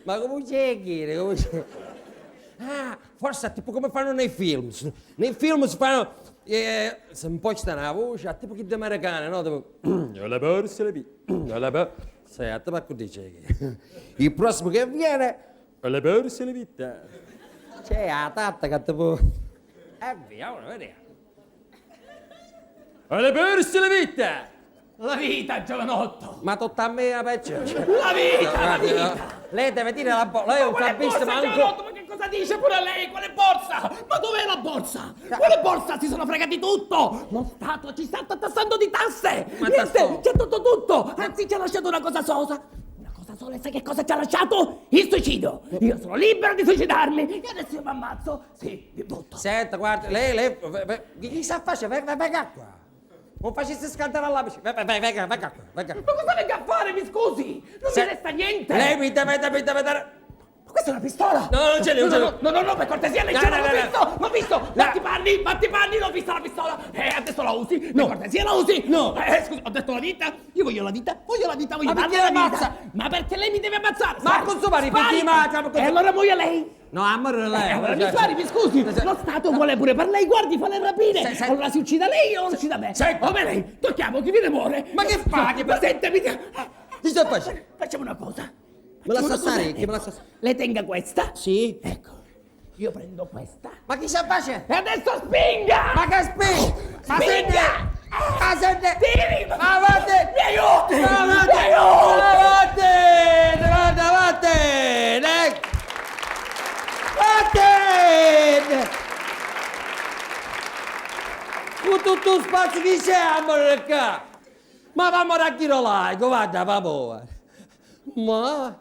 Ma come c'è chi? Come c'è? Ah, forse è tipo come fanno nei film. Nei film si fanno... se un po' c'è una voce, tipo chi di americana, no? Tipo... la borsa, la vita. La borsa... Sai, a te ma dice che... Il prossimo che viene... la borsa, la vita. C'è la tatta che tipo... via, ora vediamo. La borsa, la vita. La vita, giovanotto! Ma tutta a me la peccia. La vita, la vita! Lei deve dire la borsa. Lei è un campista, ma anche... Giovanotto, ma che cosa dice pure lei? Quale borsa? Ma dov'è la borsa? Quale borsa? Si sono fregati tutto! Lo Stato ci sta tassando di tasse! Ma Niente, c'è tutto! Anzi, ci ha lasciato una cosa sosa! Una cosa sola, e sai che cosa ci ha lasciato? Il suicidio! Io sono libero di suicidarmi! E adesso io mi ammazzo! Sì, di tutto! Senta, guarda, lei... Chi sa fare? Venga qua! Non facessi scaldare alla vicina. Venga qua. Ma cosa venga a fare, mi scusi? Non mi resta niente! Lei mi deve dare... Ma questa è una pistola! No, non ce l'ho, non ce l'ho. No, per cortesia, lei ce l'ho visto! Batti panni, l'ho vista la pistola! Adesso la usi? No! Per cortesia la usi? No! Scusa, ho detto la vita? Io voglio la vita, voglio Ma darle perché la ammazza? vita! Ma perché lei mi deve ammazzare? Ma cosa fa? Ripeti, ma... E allora muoia lei! No, amore lei. Allora mi spari, mi scusi! Lo Stato vuole pure per lei, guardi, fa le rapine! Allora si uccida lei o non uccida me? Come lei? Tocchiamo, chi viene muore! Ma che fa? Ma sentami! Che sta facendo? Facciamo una cosa! Me la Facciamo una sassari? cosa. Che me la sassari? Lei tenga questa? Sì. Ecco, io prendo questa. Ma chi sa fare? E adesso spinga! Ma che spingi? Ma senti! Ma senti! Tiri! Ma avanti! Mi aiuti! Avanti! Mi aiuti! Avanti! Avanti! Con tutto lo spazio che siamo qua! Ma vamo a chirolaico, guarda, vamo! Ma...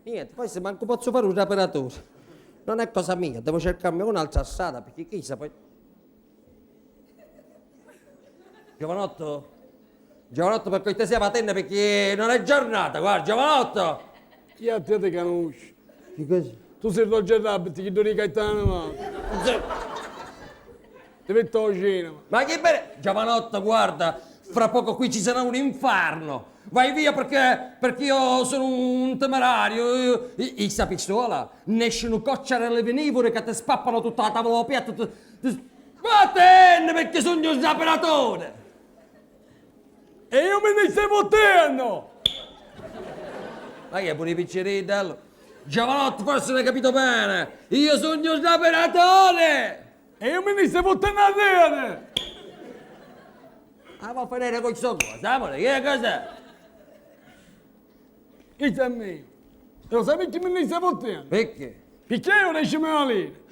Niente, poi se manco posso fare un rapinatore. Non è cosa mia, devo cercarmi un'altra strada, perché chissà poi... Giovanotto? Giovanotto, per cortesia patenne, perché non è giornata, guarda, giovanotto! Chi a te conosci? Che cosa? Tu sei Roger Rabbit, chi doni Gaetano, ma... Ti metto la cena, ma... Ma che bene! Giovanotto, guarda, fra poco qui ci sarà un inferno! Vai via perché io sono un temerario. Questa pistola ne escono cocciarelle venivore che ti spappano tutta la tavola piatta. Vattene perché sono un operatore! E io me ne stai fottendo! Ma che è pure i picceritello? Giovanotto, forse non hai capito bene! Io sono un operatore! E io me ne stai fottendo a te! Ah, ma fare con questa cosa, amore, che cos'è? Che c'è a me? E lo sai perché me ne stai fottendo? Perché? Perché io riesco a lire.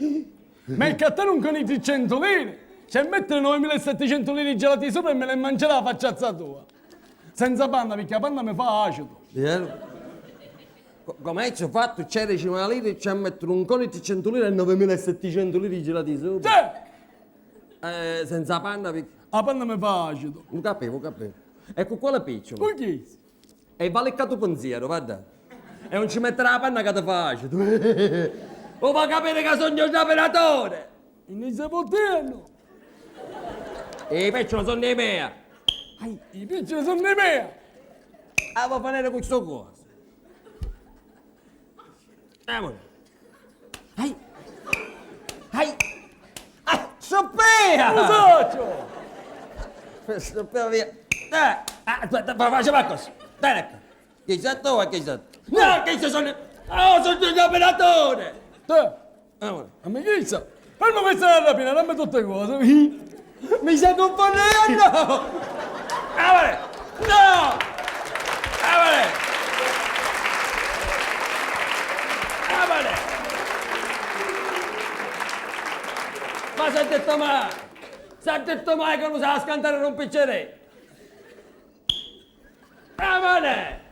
Ma il cattano non con i 100 lire. C'è mettere 9.700 lire di gelati sopra e me le mangerà la facciazza tua. Senza panna, perché la panna mi fa acido. Come ci ho fatto? C'è 10.000 lire e ci mettono un cono di 100 lire e 9.700 lire di gelati sopra. Sì! Senza panna perché... La panna mi fa acido. Non capivo. Ecco qua la piccolo. Perché? E vale il tuo pensiero, guarda. E non ci metterà la panna che ti faccio. O va a capire che sono un operatore. E ne stai fottendo. E i peccioli sono dei miei. I piccoli sono dei miei. Ah, va a fare questa cosa. Amore. Ai. Soppia! Usaccio! Soppia via. Aspetta, facciamo così. Dai, ecco. Che sei tu e che sei tu? No, che sono... Oh, sono un operatore! Te! Amore. A me che sa? Fermo questa rapina, dammi tutte cose. Mi stai confondendo! Amore! No! Amore! Ma si è detto mai? Si è detto mai che non sa scantare un piccere? Amore!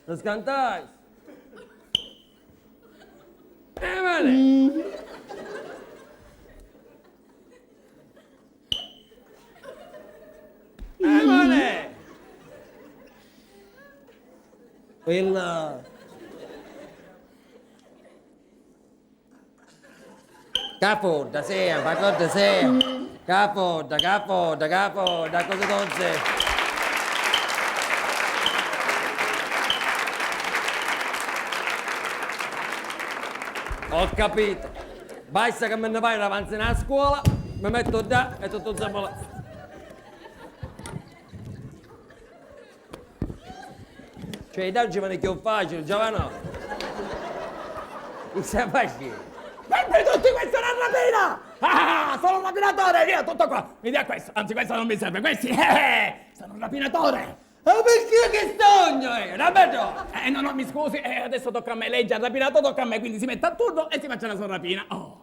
Non scantai? Amore! Amore! Quella... Capo, da sé, ma cosa sei? Capo, da cosa non sei? Ho capito. Basta che me ne vai avanti nella scuola, mi metto da e tutto siamo là. Cioè, i daggi vanno più facili, giovano. Mi sta facile. Per tutti questa è una rapina! Ah, sono un rapinatore, via, tutto qua! Mi dia questo, anzi questo non mi serve, questi, sono un rapinatore! Ma perché che sogno è? Rapido! No, mi scusi, adesso tocca a me, lei già ha rapinato, tocca a me, quindi si mette a turno e si faccia la sua rapina. Oh.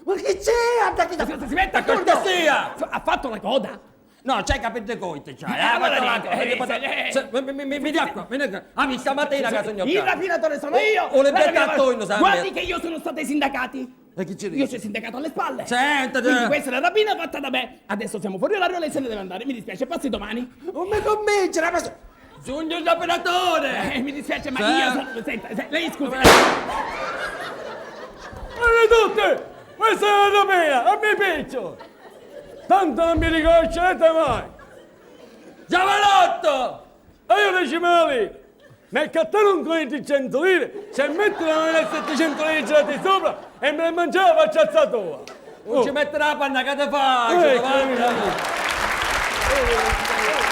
Ma che c'è? Si mette a turno! cortesia! Ha fatto la coda? No, c'hai capito coite, c'hai. allora Mi dia qua, mi dia qua. Ah, mi stamattina a casa Il rapinatore sono io! o le La becca rapinatore- a toi, non sai. Guardi che io sono stato ai sindacati! E chi ci Io dice? c'ho il sindacato alle spalle! Senta, Quindi questa è la rapina fatta da me! Adesso siamo fuori orario, lei se ne deve andare, mi dispiace, passi domani! non mi convincere, ma... Sogno il rapinatore! Mi dispiace, ma Sì. io sono... Senta, lei scusi... Guardate tutti! Questa è la rapina, a me piccio! Tanto non mi riconoscerete mai! Giovanotto! E io 10.000 lire! Nel cattare un coin di 100 lire, se mettono 700 lire gelati sopra e me le mangiavo faccio alzatura! Non ci metterà la panna che te faccio, Ecco, davanti.